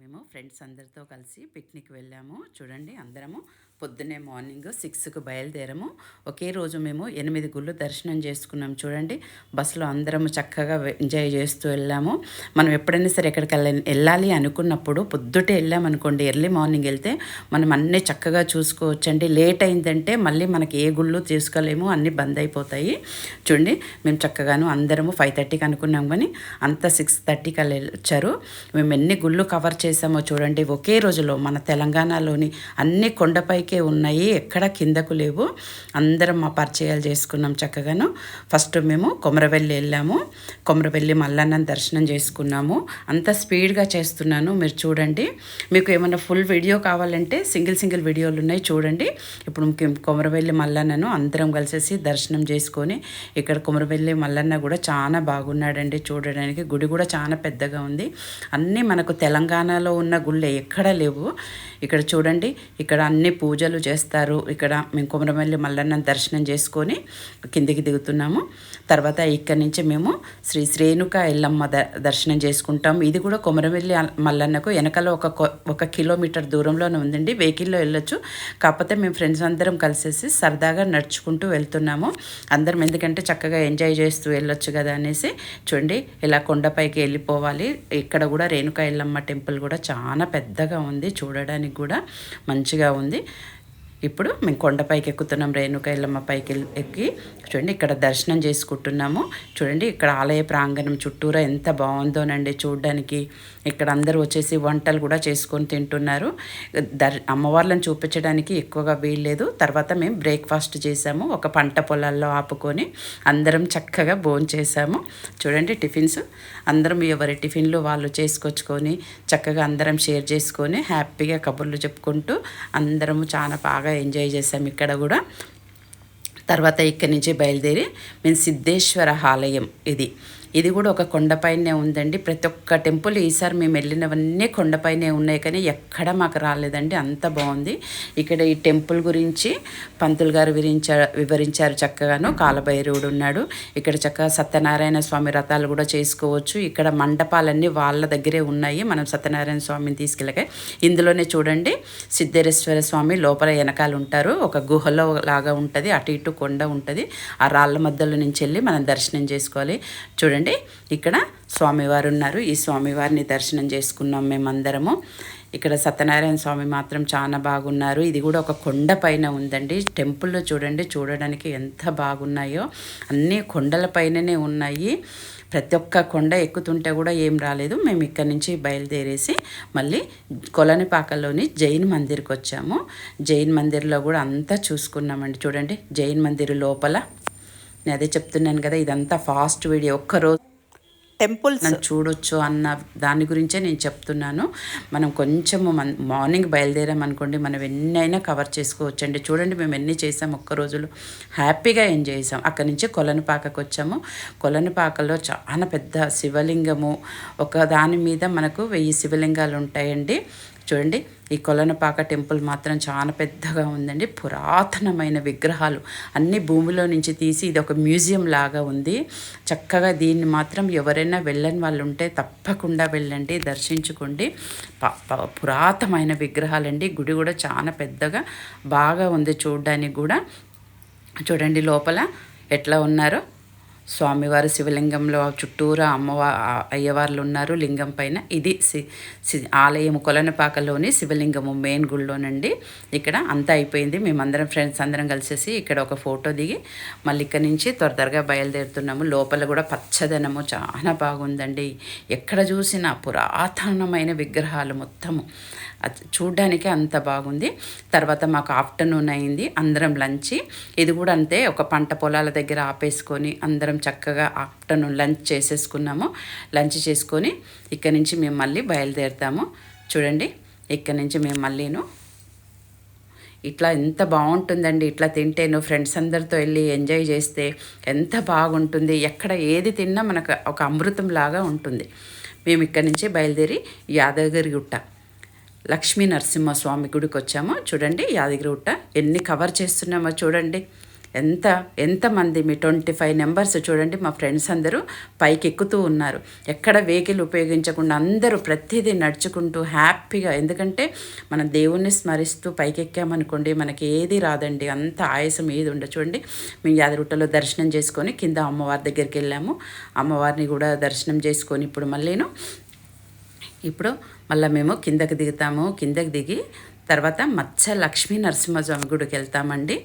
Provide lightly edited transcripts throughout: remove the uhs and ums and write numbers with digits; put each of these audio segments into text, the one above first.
మేము ఫ్రెండ్స్ అందరితో కలిసి పిక్నిక్ వెళ్ళాము. చూడండి, అందరము పొద్దున్నే మార్నింగ్ 6కు బయలుదేరాము. ఒకే రోజు మేము 8 గుళ్ళు దర్శనం చేసుకున్నాం. చూడండి, బస్సులో అందరము చక్కగా ఎంజాయ్ చేస్తూ వెళ్ళాము. మనం ఎప్పుడైనా సరే ఎక్కడికి వెళ్ళాలి అనుకున్నప్పుడు పొద్దుటే వెళ్ళామనుకోండి, ఎర్లీ మార్నింగ్ వెళ్తే మనం అన్నీ చక్కగా చూసుకోవచ్చండి. లేట్ అయిందంటే మళ్ళీ మనకి ఏ గుళ్ళు తీసుకోలేము, అన్నీ బంద్ అయిపోతాయి. చూడండి, మేము చక్కగాను అందరము 5:30కి అనుకున్నాం, కానీ అంతా 6:30కి వచ్చారు. మేము ఎన్ని గుళ్ళు కవర్ చేసామో చూడండి. ఒకే రోజులో మన తెలంగాణలోని అన్ని కొండపైకే ఉన్నాయి, ఎక్కడ కిందకు లేవు. అందరం మా పరిచయాలు చేసుకున్నాం చక్కగాను. ఫస్ట్ మేము కొమరవెల్లి వెళ్ళాము. కొమరవెల్లి మల్లన్నని దర్శనం చేసుకున్నాము. అంత స్పీడ్గా చేస్తున్నాను, మీరు చూడండి. మీకు ఏమైనా ఫుల్ వీడియో కావాలంటే సింగిల్ వీడియోలు ఉన్నాయి, చూడండి. ఇప్పుడు కొమరవెల్లి మల్లన్నను అందరం కలిసేసి దర్శనం చేసుకొని, ఇక్కడ కొమరవెల్లి మల్లన్న కూడా చాలా బాగున్నాడండి చూడడానికి. గుడి కూడా చాలా పెద్దగా ఉంది. అన్నీ మనకు తెలంగాణలో ఉన్న గుళ్ళే, ఎక్కడ లేవు. ఇక్కడ చూడండి, ఇక్కడ అన్ని పూజలు చేస్తారు. ఇక్కడ మేము కొమరవెల్లి మల్లన్నను దర్శనం చేసుకొని కిందికి దిగుతున్నాము. తర్వాత ఇక్కడి నుంచి మేము శ్రీ రేణుక ఎల్లమ్మ దర్శనం చేసుకుంటాం. ఇది కూడా కొమరవెల్లి మల్లన్నకు వెనకాల ఒక కిలోమీటర్ దూరంలోనే ఉందండి. వెహికల్లో వెళ్ళొచ్చు. కాకపోతే మేము ఫ్రెండ్స్ అందరం కలిసేసి సరదాగా నడుచుకుంటూ వెళ్తున్నాము అందరం, ఎందుకంటే చక్కగా ఎంజాయ్ చేస్తూ వెళ్ళొచ్చు కదా అనేసి. చూడండి, ఇలా కొండపైకి వెళ్ళిపోవాలి. ఇక్కడ కూడా రేణుక ఎల్లమ్మ టెంపుల్ కూడా చాలా పెద్దగా ఉంది, చూడడానికి కూడా మంచిగా ఉంది. ఇప్పుడు మేము కొండపైకి ఎక్కుతున్నాం, రేణుక ఎల్లమ్మ పైకి ఎక్కి. చూడండి, ఇక్కడ దర్శనం చేసుకుంటున్నాము. చూడండి, ఇక్కడ ఆలయ ప్రాంగణం చుట్టూరా ఎంత బాగుందోనండి చూడడానికి. ఇక్కడ అందరూ వచ్చేసి వంటలు కూడా చేసుకొని తింటున్నారు. అమ్మవార్లను చూపించడానికి ఎక్కువగా వీల్లేదు. తర్వాత మేము బ్రేక్ఫాస్ట్ చేసాము, ఒక పంట పొలాల్లో ఆపుకొని అందరం చక్కగా భోంచేసాము. చూడండి, టిఫిన్స్ అందరం ఎవరి టిఫిన్లు వాళ్ళు చేసుకొచ్చుకొని చక్కగా అందరం షేర్ చేసుకొని హ్యాపీగా కబుర్లు చెప్పుకుంటూ అందరము చాలా బాగా ఎంజాయ్ చేసాం ఇక్కడ కూడా. తర్వాత ఇక్కడి నుంచి బయలుదేరి మేము సిద్ధేశ్వర ఆలయం, ఇది కూడా ఒక కొండపైనే ఉందండి. ప్రతి ఒక్క టెంపుల్ ఈసారి మేము వెళ్ళినవన్నీ కొండపైనే ఉన్నాయి, కానీ ఎక్కడ మాకు రాలేదండి, అంత బాగుంది. ఇక్కడ ఈ టెంపుల్ గురించి పంతులు గారు వివరించారు చక్కగాను. కాలభైరవుడు ఉన్నాడు ఇక్కడ. చక్కగా సత్యనారాయణ స్వామి వ్రతాలు కూడా చేసుకోవచ్చు. ఇక్కడ మండపాలన్నీ వాళ్ళ దగ్గరే ఉన్నాయి, మనం సత్యనారాయణ స్వామిని తీసుకెళ్ళక. ఇందులోనే చూడండి, సిద్ధేశ్వర స్వామి లోపల వెనకాల ఉంటారు. ఒక గుహలో లాగా ఉంటుంది, అటు ఇటు కొండ ఉంటుంది. ఆ రాళ్ళ మధ్యలో నుంచి వెళ్ళి మనం దర్శనం చేసుకోవాలి. చూడండి, ఇక్కడ స్వామివారు ఉన్నారు. ఈ స్వామివారిని దర్శనం చేసుకున్నాం మేమందరము. ఇక్కడ సత్యనారాయణ స్వామి మాత్రం చాలా బాగున్నారు. ఇది కూడా ఒక కొండ పైన ఉందండి. టెంపుల్లో చూడండి, చూడడానికి ఎంత బాగున్నాయో. అన్నీ కొండల పైననే ఉన్నాయి. ప్రతి ఒక్క కొండ ఎక్కుతుంటే కూడా ఏం రాలేదు. మేము ఇక్కడి నుంచి బయలుదేరేసి మళ్ళీ కొలనిపాకలోని జైన్ మందిర్కి వచ్చాము. జైన్ మందిర్లో కూడా అంతా చూసుకున్నామండి. చూడండి, జైన్ మందిర్ లోపల నేను అదే చెప్తున్నాను కదా, ఇదంతా ఫాస్ట్ వీడియో. ఒక్కరోజు టెంపుల్స్ చూడొచ్చు అన్న దాని గురించే నేను చెప్తున్నాను. మనం కొంచెము మార్నింగ్ బయలుదేరామనుకోండి, మనం ఎన్నైనా కవర్ చేసుకోవచ్చండి. చూడండి, మేము ఎన్ని చేసాం ఒక్క రోజులో, హ్యాపీగా ఎంజాయ్ చేసాం. అక్కడి నుంచి కొలనుపాకకు వచ్చాము. కొలనుపాకలో చాలా పెద్ద శివలింగము, ఒక దాని మీద మనకు 1000 శివలింగాలు ఉంటాయండి. చూడండి, ఈ కొలనుపాక టెంపుల్ మాత్రం చాలా పెద్దగా ఉందండి. పురాతనమైన విగ్రహాలు అన్నీ భూమిలో నుంచి తీసి ఇది ఒక మ్యూజియం లాగా ఉంది. చక్కగా దీన్ని మాత్రం ఎవరైనా వెళ్ళని వాళ్ళు ఉంటే తప్పకుండా వెళ్ళండి, దర్శించుకోండి. పురాతనమైన విగ్రహాలండి. గుడి కూడా చాలా పెద్దగా బాగా ఉంది చూడడానికి కూడా. చూడండి లోపల ఎట్లా ఉన్నారో స్వామివారు. శివలింగంలో చుట్టూరా అయ్యవార్లు ఉన్నారు లింగం పైన. ఇది ఆలయం కొలనుపాకలోని శివలింగము మెయిన్ గుళ్ళోనండి. ఇక్కడ అంతా అయిపోయింది. మేమందరం ఫ్రెండ్స్ అందరం కలిసేసి ఇక్కడ ఒక ఫోటో దిగి మళ్ళీ ఇక్కడ నుంచి త్వరగా బయలుదేరుతున్నాము. లోపల కూడా పచ్చదనము చాలా బాగుందండి. ఎక్కడ చూసినా పురాతనమైన విగ్రహాలు మొత్తము, చూడ్డానికి అంత బాగుంది. తర్వాత మాకు ఆఫ్టర్నూన్ అయింది, అందరం లంచ్. ఇది కూడా అంతే, ఒక పంట పొలాల దగ్గర ఆపేసుకొని అందరం చక్కగా ఆఫ్టర్నూన్ లంచ్ చేసేసుకున్నాము. లంచ్ చేసుకొని ఇక్కడి నుంచి మేము మళ్ళీ బయలుదేరుతాము. చూడండి, ఇక్కడి నుంచి మేము మళ్ళీను ఇట్లా ఎంత బాగుంటుందండి. ఇట్లా తింటేను ఫ్రెండ్స్ అందరితో వెళ్ళి ఎంజాయ్ చేస్తే ఎంత బాగుంటుంది. ఎక్కడ ఏది తిన్నా మనకు ఒక అమృతం లాగా ఉంటుంది. మేము ఇక్కడి నుంచి బయలుదేరి యాదగిరిగుట్ట లక్ష్మీ నరసింహస్వామి గుడికి వచ్చాము. చూడండి, యాదగిరిగుట్ట ఎన్ని కవర్ చేస్తున్నామో చూడండి. ఎంత ఎంతమంది మీ 25 నెంబర్స్ చూడండి, మా ఫ్రెండ్స్ అందరూ పైకి ఎక్కుతూ ఉన్నారు. ఎక్కడ వెహికల్ ఉపయోగించకుండా అందరూ ప్రతిదీ నడుచుకుంటూ హ్యాపీగా, ఎందుకంటే మనం దేవుణ్ణి స్మరిస్తూ పైకి ఎక్కామనుకోండి మనకి ఏది రాదండి, అంత ఆయాసం ఏది ఉండదు. చూడండి మేము యాదగిరిగుట్టలో దర్శనం చేసుకొని కింద అమ్మవారి దగ్గరికి వెళ్ళాము. అమ్మవారిని కూడా దర్శనం చేసుకొని ఇప్పుడు మళ్ళీ మేము కిందకి దిగుతాము. కిందకి దిగి తర్వాత మత్స్య లక్ష్మీ నరసింహస్వామి గుడికి వెళ్తామండి.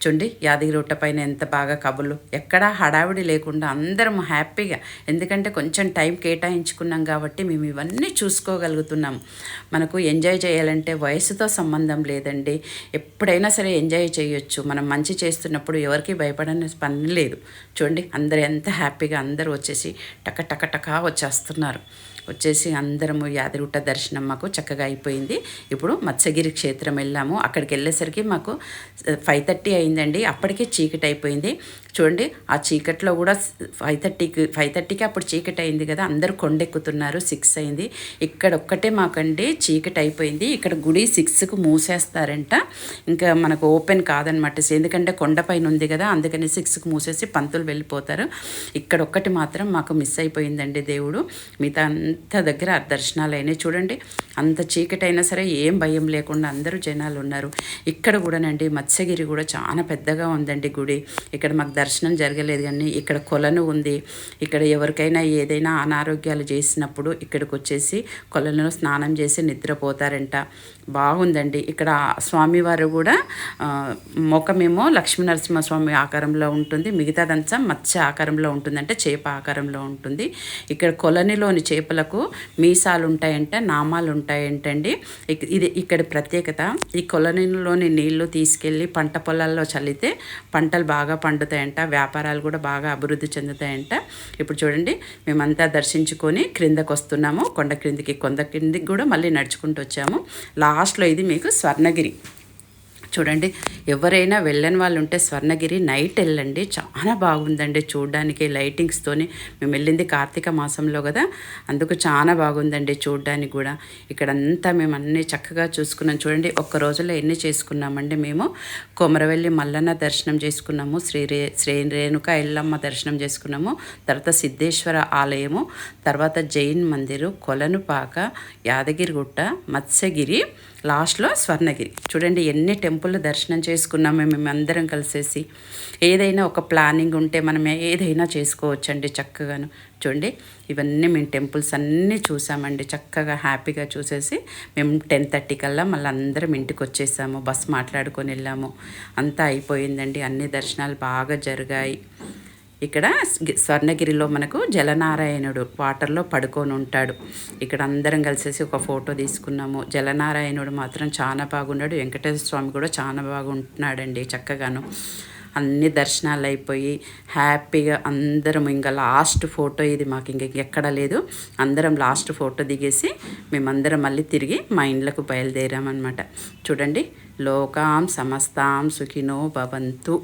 చూడండి యాదగిరిగుట్ట పైన ఎంత బాగా కబుర్లు, ఎక్కడా హడావిడి లేకుండా అందరం హ్యాపీగా, ఎందుకంటే కొంచెం టైం కేటాయించుకున్నాం కాబట్టి మేము ఇవన్నీ చూసుకోగలుగుతున్నాం. మనకు ఎంజాయ్ చేయాలంటే వయసుతో సంబంధం లేదండి, ఎప్పుడైనా సరే ఎంజాయ్ చేయొచ్చు. మనం మంచి చేస్తున్నప్పుడు ఎవరికి భయపడని పని లేదు. చూడండి అందరు ఎంత హ్యాపీగా అందరూ వచ్చేసి టక టక టకా వచ్చేస్తున్నారు. వచ్చేసి అందరము యాదగిరిగుట్ట దర్శనం మాకు చక్కగా అయిపోయింది. ఇప్పుడు మత్స్యగిరి క్షేత్రం వెళ్ళాము. అక్కడికి వెళ్ళేసరికి మాకు 5:30 అయిందండి. అప్పటికే చీకటి అయిపోయింది. చూడండి ఆ చీకట్లో కూడా 5:30కి అప్పుడు చీకటి అయింది కదా, అందరూ కొండెక్కుతున్నారు. 6 అయింది. ఇక్కడ ఒక్కటే మాకండి చీకటి అయిపోయింది. ఇక్కడ గుడి 6కు మూసేస్తారంట, ఇంకా మనకు ఓపెన్ కాదనమాట. ఎందుకంటే కొండపైన ఉంది కదా, అందుకని 6కు మూసేసి పంతులు వెళ్ళిపోతారు. ఇక్కడ ఒక్కటి మాత్రం మాకు మిస్ అయిపోయిందండి దేవుడు. మిగతా అంత దగ్గర దర్శనాలు అయినాయి. చూడండి అంత చీకటి అయినా సరే ఏం భయం లేకుండా అందరూ జనాలు ఉన్నారు. ఇక్కడ కూడానండి మత్స్యగిరి కూడా చాలా పెద్దగా ఉందండి గుడి. ఇక్కడ మాకు దర్శనం జరగలేదు, కానీ ఇక్కడ కొలను ఉంది. ఇక్కడ ఎవరికైనా ఏదైనా అనారోగ్యాలు చేసినప్పుడు ఇక్కడికి వచ్చేసి కొలనులో స్నానం చేసి నిద్రపోతారంట. బాగుందండి. ఇక్కడ స్వామివారు కూడా ముఖమేమో లక్ష్మీనరసింహస్వామి ఆకారంలో ఉంటుంది, మిగతాదంతా మత్స్య ఆకారంలో ఉంటుంది, అంటే చేప ఆకారంలో ఉంటుంది. ఇక్కడ కొలనిలోని చేపలకు మీసాలు ఉంటాయంట, నామాలు ఉంటాయంటండి. ఇది ఇక్కడ ప్రత్యేకత. ఈ కొలనిలోని నీళ్లు తీసుకెళ్ళి పంట పొలాల్లో చల్లితే పంటలు బాగా పండుతాయంట, వ్యాపారాలు కూడా బాగా అభివృద్ధి చెందుతాయంట. ఇప్పుడు చూడండి మేమంతా దర్శించుకొని క్రిందకు వస్తున్నాము. కొండ క్రిందికి కూడా మళ్ళీ నడుచుకుంటూ వచ్చాము. లాస్ట్లో ఇది మీకు స్వర్ణగిరి. చూడండి ఎవరైనా వెళ్ళని వాళ్ళు ఉంటే స్వర్ణగిరి నైట్ వెళ్ళండి, చాలా బాగుందండి చూడడానికి. లైటింగ్స్తోని మేము వెళ్ళింది కార్తీక మాసంలో కదా, అందుకు చాలా బాగుందండి చూడడానికి కూడా. ఇక్కడంతా మేము అన్నీ చక్కగా చూసుకున్నాం. చూడండి ఒక్క రోజులో ఎన్ని చేసుకున్నామండి మేము. కొమరవెల్లి మల్లన్న దర్శనం చేసుకున్నాము, శ్రీ రేణుక ఎల్లమ్మ దర్శనం చేసుకున్నాము, తర్వాత సిద్ధేశ్వర ఆలయము, తర్వాత జైన్ మందిరు, కొలనుపాక, యాదగిరిగుట్ట, మత్స్యగిరి, లాస్ట్లో స్వర్ణగిరి. చూడండి ఎన్ని టెంపుల్ దర్శనం చేసుకున్నాము మేమందరం కలిసేసి. ఏదైనా ఒక ప్లానింగ్ ఉంటే మనం ఏదైనా చేసుకోవచ్చండి చక్కగాను. చూడండి ఇవన్నీ మేము టెంపుల్స్ అన్నీ చూసామండి, చక్కగా హ్యాపీగా చూసేసి మేము 10:30 కల్లా మళ్ళీ అందరం ఇంటికి వచ్చేసాము. బస్ మాట్లాడుకొని వెళ్ళాము. అంతా అయిపోయిందండి, అన్ని దర్శనాలు బాగా జరిగాయి. ఇక్కడ స్వర్ణగిరిలో మనకు జలనారాయణుడు వాటర్లో పడుకొని ఉంటాడు. ఇక్కడ అందరం కలిసేసి ఒక ఫోటో తీసుకున్నాము. జలనారాయణుడు మాత్రం చాలా బాగున్నాడు. వెంకటేశ్వర స్వామి కూడా చాలా బాగుంటున్నాడండి చక్కగాను. అన్ని దర్శనాలు అయిపోయి హ్యాపీగా అందరం ఇంకా లాస్ట్ ఫోటో ఇది మాకు ఎక్కడ లేదు. అందరం లాస్ట్ ఫోటో దిగేసి మేమందరం మళ్ళీ తిరిగి మా ఇండ్లకు బయలుదేరామన్నమాట. చూడండి లోకాం సమస్తాం సుఖినో భవంతు.